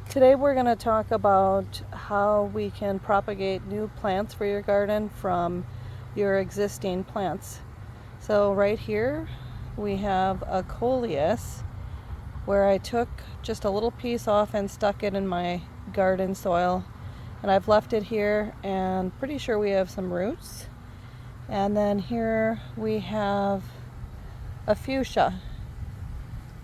Today we're going to talk about how we can propagate new plants for your garden from your existing plants. So right here we have a coleus where I took just a little piece off and stuck it in my garden soil, and I've left it here and pretty sure we have some roots. And then here we have a fuchsia,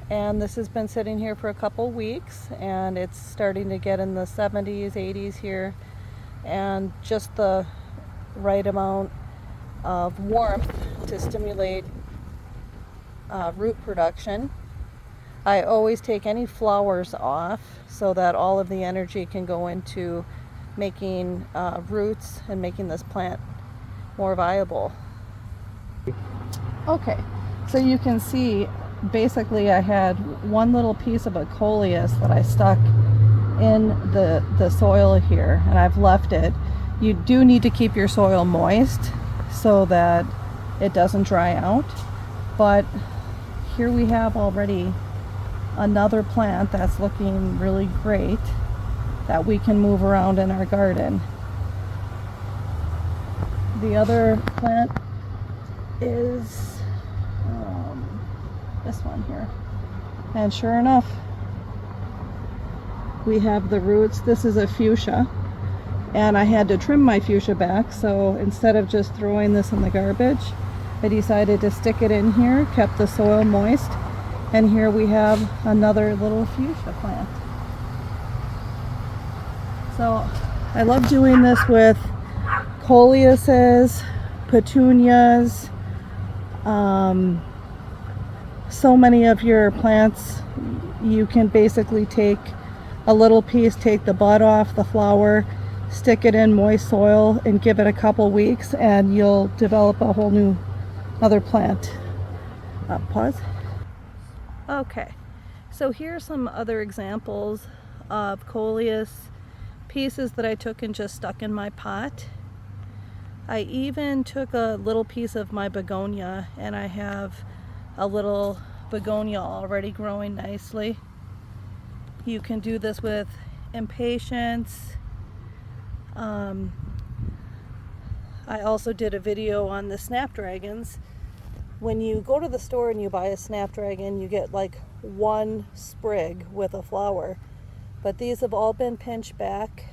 and this has been sitting here for a couple weeks and it's starting to get in the 70s, 80s here, and just the right amount of warmth to stimulate root production. I always take any flowers off so that all of the energy can go into making roots and making this plant more viable. Okay, so you can see basically I had one little piece of a coleus that I stuck in the soil here, and I've left it. You do need to keep your soil moist so that it doesn't dry out, but here we have already another plant that's looking really great that we can move around in our garden. The other plant is this one here, and sure enough we have the roots. This is a fuchsia, and I had to trim my fuchsia back, so instead of just throwing this in the garbage, I decided to stick it in here, kept the soil moist, and here we have another little fuchsia plant. So I love doing this with coleuses, petunias, so many of your plants. You can basically take a little piece, take the bud off the flower, stick it in moist soil and give it a couple weeks, and you'll develop a whole new other plant. Pause. Okay, so here's some other examples of coleus pieces that I took and just stuck in my pot. I even took a little piece of my begonia, and I have a little begonia already growing nicely. You can do this with impatiens. I also did a video on the snapdragons. When you go to the store and you buy a snapdragon, you get like one sprig with a flower, but these have all been pinched back,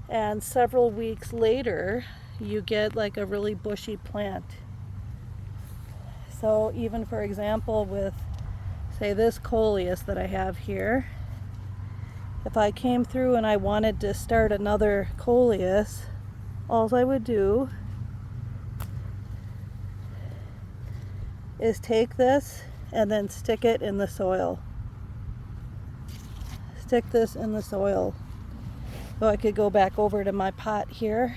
and several weeks later you get like a really bushy plant. So even, for example, with say this coleus that I have here, if I came through and I wanted to start another coleus, all I would do is take this and then stick it in the soil. Stick this in the soil. So I could go back over to my pot here.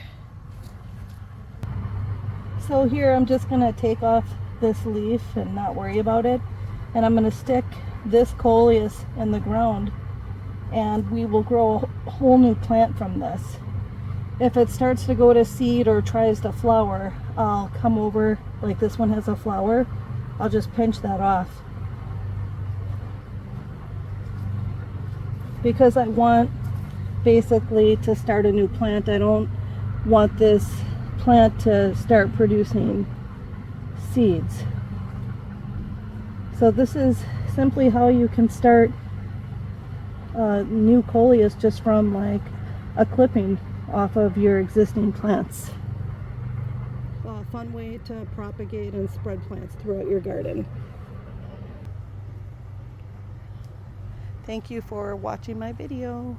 So here I'm just going to take off this leaf and not worry about it, and I'm going to stick this coleus in the ground, and we will grow a whole new plant from this. If it starts to go to seed or tries to flower, I'll come over, like this one has a flower, I'll just pinch that off, because I want basically to start a new plant. I don't want this plant to start producing seeds. So this is simply how you can start a new coleus, just from like a clipping off of your existing plants. A fun way to propagate and spread plants throughout your garden. Thank you for watching my video.